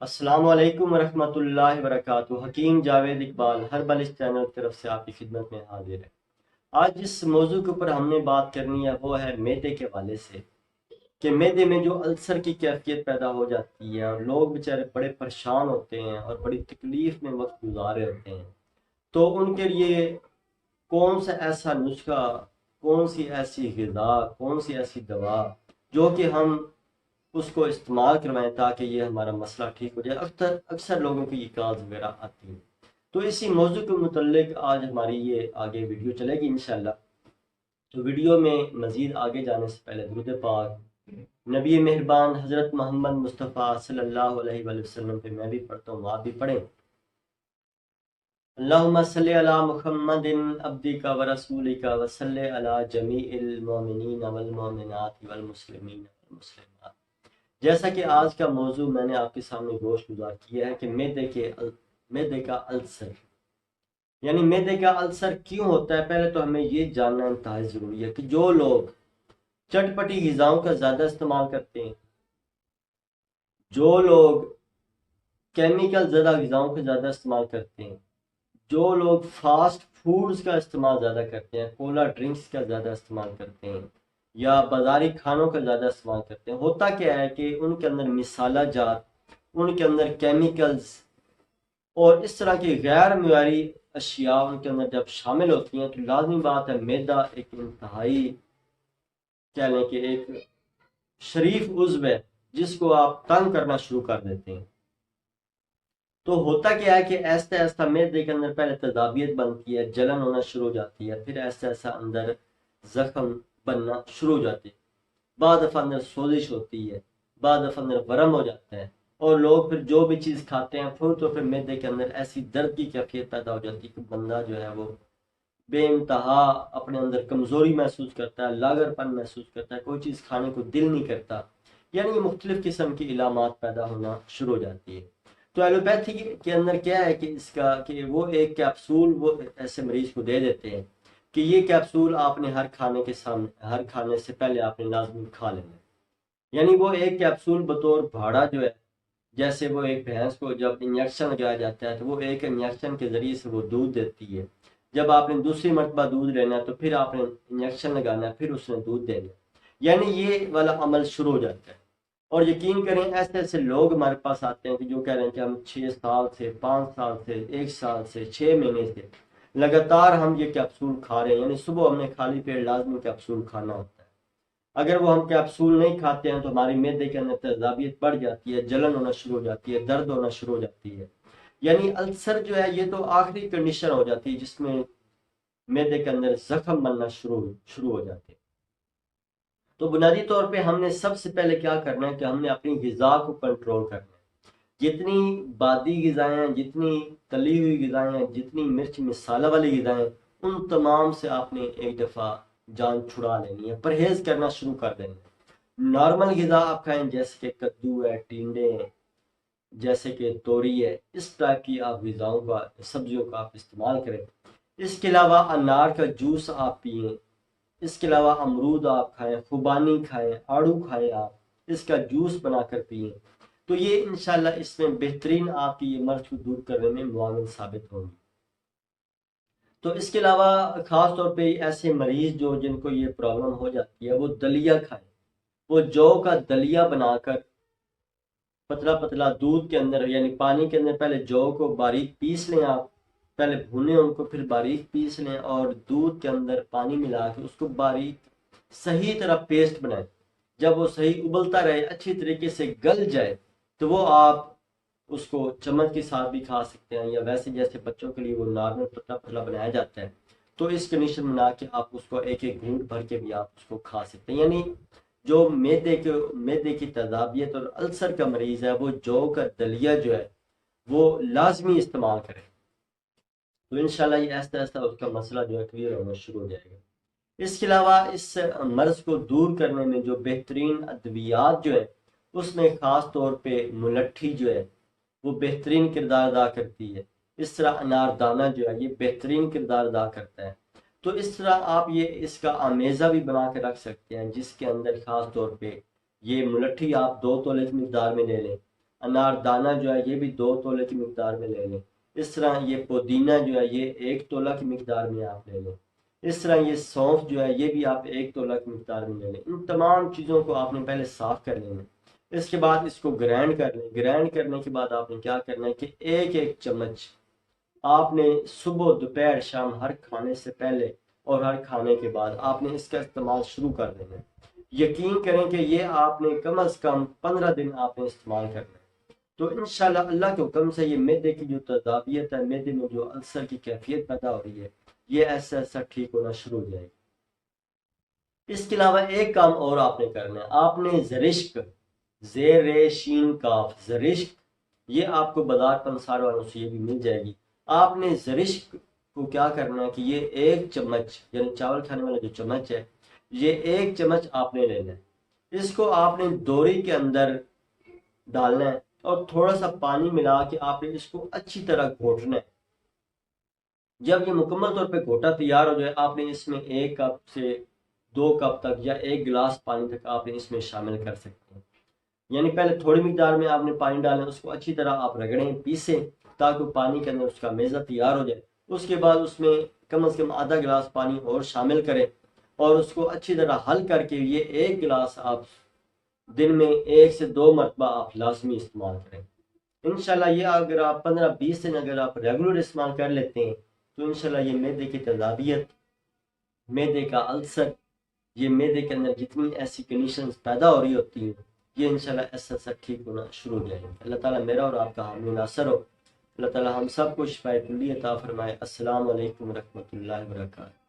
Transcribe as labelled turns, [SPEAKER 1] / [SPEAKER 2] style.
[SPEAKER 1] السلام علیکم ورحمۃ اللہ وبرکاتہ۔ حکیم جاوید اقبال ہربل اس چینل کی طرف سے آپ کی خدمت میں حاضر ہے۔ آج جس موضوع کے اوپر ہم نے بات کرنی ہے وہ ہے معدے کے حوالے سے، کہ معدے میں جو السر کی کیفیت پیدا ہو جاتی ہے اور لوگ بیچارے بڑے پریشان ہوتے ہیں اور بڑی تکلیف میں وقت گزارے ہوتے ہیں، تو ان کے لیے کون سا ایسا نسخہ، کون سی ایسی غذا، کون سی ایسی دوا جو کہ ہم اس کو استعمال کروائیں تاکہ یہ ہمارا مسئلہ ٹھیک ہو جائے۔ اکثر لوگوں کی یہ کالز وغیرہ آتی ہیں، تو اسی موضوع کے متعلق آج ہماری یہ آگے ویڈیو چلے گی انشاءاللہ۔ تو ویڈیو میں مزید آگے جانے سے پہلے درود پاک نبی مہربان حضرت محمد مصطفیٰ صلی اللہ علیہ وآلہ وسلم پہ میں بھی پڑھتا ہوں، آپ بھی پڑھیں۔ اللہم صلی علی محمد عبدک و رسولک و صلی علی جمیع المؤمنین والمؤمنات والمسلمین والمسلمات۔ جیسا کہ آج کا موضوع میں نے آپ کے سامنے گوش گزار کیا ہے کہ معدے کا السر، یعنی معدے کا السر کیوں ہوتا ہے۔ پہلے تو ہمیں یہ جاننا انتہائی ضروری ہے کہ جو لوگ چٹپٹی غذاؤں کا زیادہ استعمال کرتے ہیں، جو لوگ کیمیکل زدہ غذاؤں کا زیادہ استعمال کرتے ہیں، جو لوگ فاسٹ فوڈز کا استعمال زیادہ کرتے ہیں، کولا ڈرنکس کا زیادہ استعمال کرتے ہیں یا بازاری کھانوں کا زیادہ استعمال کرتے ہیں، ہوتا کیا ہے کہ ان کے اندر مسالہ جات، ان کے اندر کیمیکلز اور اس طرح کی غیر معیاری اشیاء ان کے اندر جب شامل ہوتی ہیں تو لازمی بات ہے معدہ ایک انتہائی کہہ لیں کہ ایک شریف عضو ہے جس کو آپ تنگ کرنا شروع کر دیتے ہیں۔ تو ہوتا کیا ہے کہ ایسا ایسا معدے کے اندر پہلے تذابیت بنتی ہے، جلن ہونا شروع ہو جاتی ہے، پھر ایسا ایسا اندر زخم بننا شروع ہو جاتے ہیں، بعض دفعہ اندر سوزش ہوتی ہے، بعض دفعہ اندر ورم ہو جاتا ہے، اور لوگ پھر جو بھی چیز کھاتے ہیں پھر معدے کے اندر ایسی درد کی کیفیت پیدا ہو جاتی ہے کہ بندہ جو ہے وہ بے انتہا اپنے اندر کمزوری محسوس کرتا ہے، لاغر پن محسوس کرتا ہے، کوئی چیز کھانے کو دل نہیں کرتا، یعنی یہ مختلف قسم کی علامات پیدا ہونا شروع ہو جاتی ہے۔ تو ایلوپیتھی کے اندر کیا ہے کہ اس کا کہ وہ ایک کیپسول وہ ایسے مریض کو دے دیتے ہیں کہ یہ کیپسول آپ نے ہر کھانے سے پہلے آپ نے لازمی کھا لینا ہے، یعنی وہ ایک کیپسول بطور بھاڑا جو ہے، جیسے وہ ایک بھینس کو جب انجیکشن لگایا جاتا ہے تو وہ ایک انجیکشن کے ذریعے سے وہ دودھ دیتی ہے، جب آپ نے دوسری مرتبہ دودھ لینا ہے تو پھر آپ نے انجیکشن لگانا ہے، پھر اس نے دودھ دینا ہے، یعنی یہ والا عمل شروع ہو جاتا ہے۔ اور یقین کریں ایسے ایسے لوگ ہمارے پاس آتے ہیں کہ جو کہہ رہے ہیں کہ ہم 6 سال سے 5 سال سے 1 سال سے 6 مہینے سے لگاتار ہم یہ کیپسول کھا رہے ہیں، یعنی صبح ہم نے خالی پیٹ لازمی کیپسول کھانا ہوتا ہے۔ اگر وہ ہم کیپسول نہیں کھاتے ہیں تو ہماری معدے کے اندر تیزابیت بڑھ جاتی ہے، جلن ہونا شروع ہو جاتی ہے، درد ہونا شروع ہو جاتی ہے، یعنی السر جو ہے یہ تو آخری کنڈیشن ہو جاتی ہے جس میں معدے کے اندر زخم بننا شروع ہو جاتے ہیں۔ تو بنیادی طور پہ ہم نے سب سے پہلے کیا کرنا ہے کہ ہم نے اپنی غذا کو کنٹرول کرنا ہے۔ جتنی بادی غذائیں ہیں، جتنی تلی ہوئی غذائیں ہیں، جتنی مرچ مسالہ والی غذائیں ہیں، ان تمام سے آپ نے ایک دفعہ جان چھڑا لینی ہے، پرہیز کرنا شروع کر دینا ہے۔ نارمل غذا آپ کھائیں جیسے کہ کدو ہے، ٹینڈے ہیں، جیسے کہ توری ہے، اس ٹائپ کی آپ غذاؤں کا، سبزیوں کا آپ استعمال کریں۔ اس کے علاوہ انار کا جوس آپ پئیں، اس کے علاوہ امرود آپ کھائیں، خوبانی کھائیں، آڑو کھائیں، آپ اس کا جوس بنا کر پئیں، تو یہ انشاءاللہ اس میں بہترین آپ کی یہ مرض کو دور کرنے میں معاون ثابت ہوگی۔ تو اس کے علاوہ خاص طور پہ ایسے مریض جن کو یہ پرابلم ہو جاتی ہے وہ دلیا کھائیں، وہ جو کا دلیا بنا کر پتلا پتلا دودھ کے اندر یعنی پانی کے اندر پہلے جو کو باریک پیس لیں، آپ پہلے بھونے ان کو، پھر باریک پیس لیں اور دودھ کے اندر پانی ملا کے اس کو باریک صحیح طرح پیسٹ بنائیں۔ جب وہ صحیح ابلتا رہے، اچھی طریقے سے گل جائے، تو وہ آپ اس کو چمچ کے ساتھ بھی کھا سکتے ہیں، یا ویسے جیسے بچوں کے لیے وہ نارمل پتلا پتلا بنایا جاتا ہے، تو اس کنڈیشن بنا کے آپ اس کو ایک ایک گھونٹ بھر کے بھی آپ اس کو کھا سکتے ہیں۔ یعنی جو معدے کی تذابیت اور السر کا مریض ہے وہ جو کا دلیا جو ہے وہ لازمی استعمال کرے، تو انشاءاللہ یہ ایسا ایسا اس کا مسئلہ جو ہے کلیئر ہونا شروع ہو جائے گا۔ اس کے علاوہ اس مرض کو دور کرنے میں جو بہترین ادویات جو ہے اس میں خاص طور پہ ملٹھی جو ہے وہ بہترین کردار ادا کرتی ہے، اس طرح اناردانہ جو ہے یہ بہترین کردار ادا کرتا ہے۔ تو اس طرح آپ اس کا آمیزہ بھی بنا کے رکھ سکتے ہیں، جس کے اندر خاص طور پہ یہ ملٹھی آپ 2 تولے کی مقدار میں لے لیں، اناردانہ جو ہے یہ بھی 2 تولے کی مقدار میں لے لیں، اس طرح یہ پودینہ جو ہے یہ 1 تولہ کی مقدار میں آپ لے لیں، اس طرح یہ سونف جو ہے یہ بھی آپ 1 تولہ کی مقدار میں لے لیں۔ ان تمام چیزوں کو آپ نے پہلے صاف کر لینا، اس کے بعد اس کو گرائنڈ کر لیں۔ گرائنڈ کرنے کے بعد آپ نے کیا کرنا ہے کہ ایک چمچ آپ نے صبح دوپہر شام ہر کھانے سے پہلے اور ہر کھانے کے بعد آپ نے اس کا استعمال شروع کر دینا ہے۔ یقین کریں کہ یہ آپ نے کم از کم 15 دن آپ نے استعمال کرنا ہے، تو انشاءاللہ اللہ کے حکم سے یہ معدے کی جو تذابیت ہے، معدے میں جو السر کی کیفیت پیدا ہو رہی ہے، یہ ایسا ایسا ٹھیک ہونا شروع ہو جائے گا۔ اس کے علاوہ ایک کام اور آپ نے کرنا ہے، آپ نے زرشک، زیر شین کاف زرشک، یہ آپ کو بازار پنسار والوں سے یہ بھی مل جائے گی۔ آپ نے زرشک کو کیا کرنا ہے کہ یہ 1 چمچ یعنی چاول کھانے والا جو چمچ ہے، یہ 1 چمچ آپ نے لینا ہے، اس کو آپ نے دوری کے اندر ڈالنا ہے اور تھوڑا سا پانی ملا کے آپ نے اس کو اچھی طرح گھوٹنا ہے۔ جب یہ مکمل طور پہ گھوٹا تیار ہو جائے، آپ نے اس میں 1 کپ سے 2 کپ تک یا 1 گلاس پانی تک آپ نے اس میں شامل کر سکتے ہیں۔ یعنی پہلے تھوڑی مقدار میں آپ نے پانی ڈالیں، اس کو اچھی طرح آپ رگڑیں، پیسیں تاکہ پانی کے اندر اس کا میزہ تیار ہو جائے۔ اس کے بعد اس میں کم از کم آدھا گلاس پانی اور شامل کریں اور اس کو اچھی طرح حل کر کے یہ 1 گلاس آپ دن میں 1 سے 2 مرتبہ آپ لازمی استعمال کریں۔ انشاءاللہ یہ اگر آپ 15-20 دن اگر آپ ریگولر استعمال کر لیتے ہیں تو انشاءاللہ یہ معدے کی تذابیت، معدے کا السر، یہ معدے کے اندر جتنی ایسی کنڈیشنز پیدا ہو رہی ہوتی ہیں، یہ انشاءاللہ ایسا ایسا ٹھیک ہونا شروع ہو جائے گا۔ اللہ تعالیٰ میرا اور آپ کا حامی ناصر ہو۔ اللہ تعالیٰ ہم سب کو شفاء کلی عطا فرمائے۔ السلام علیکم ورحمۃ اللہ وبرکاتہ۔